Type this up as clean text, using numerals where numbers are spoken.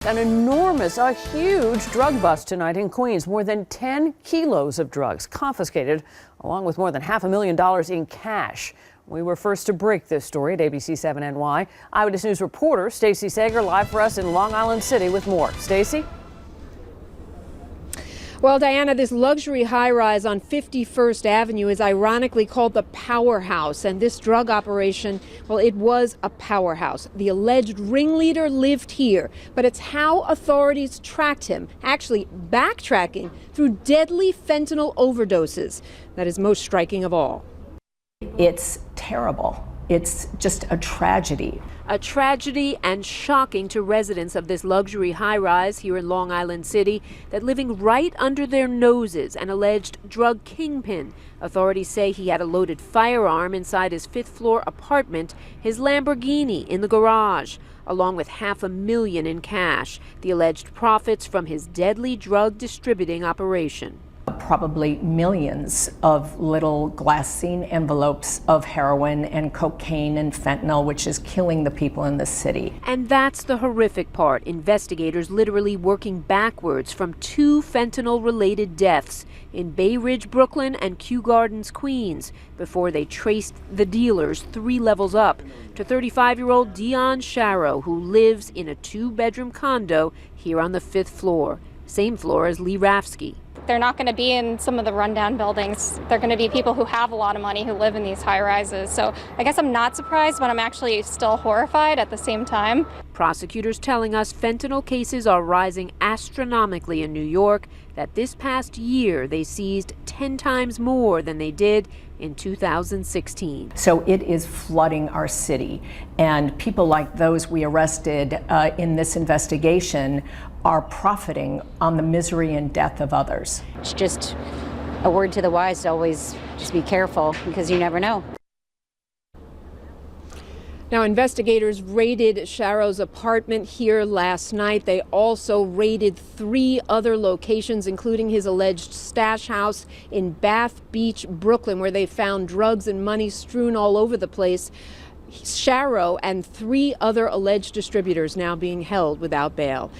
A huge drug bust tonight in Queens. More than 10 kilos of drugs confiscated, along with more than $500,000 in cash. We were first to break this story at ABC 7 NY. Eyewitness News reporter Stacey Sager live for us in Long Island City with more. Stacey? Well, Diana, this luxury high-rise on 51st Avenue is ironically called the Powerhouse. And this drug operation, well, it was a powerhouse. The alleged ringleader lived here. But it's how authorities tracked him, actually backtracking through deadly fentanyl overdoses. That is most striking of all. It's terrible. It's just a tragedy. A tragedy and shocking to residents of this luxury high-rise here in Long Island City that living right under their noses an alleged drug kingpin. Authorities say he had a loaded firearm inside his fifth-floor apartment, his Lamborghini in the garage, along with $500,000 in cash, the alleged profits from his deadly drug distributing operation. Probably millions of little glassine envelopes of heroin and cocaine and fentanyl, which is killing the people in the city. And that's the horrific part. Investigators literally working backwards from 2 fentanyl-related deaths in Bay Ridge, Brooklyn, and Kew Gardens, Queens, before they traced the dealers 3 levels up to 35-year-old Dionne Sharrow, who lives in a 2-bedroom condo here on the 5th floor, same floor as Lee Rafsky. They're not going to be in some of the rundown buildings. They're going to be people who have a lot of money who live in these high rises. So I guess I'm not surprised, but I'm actually still horrified at the same time. Prosecutors telling us fentanyl cases are rising astronomically in New York, that this past year they seized 10 times more than they did in 2016. So it is flooding our city, and people like those we arrested in this investigation are profiting on the misery and death of others. It's just a word to the wise to always just be careful, because you never know. Now, investigators raided Sharrow's apartment here last night. They also raided 3 other locations, including his alleged stash house in Bath Beach, Brooklyn, where they found drugs and money strewn all over the place. Sharrow and 3 other alleged distributors now being held without bail.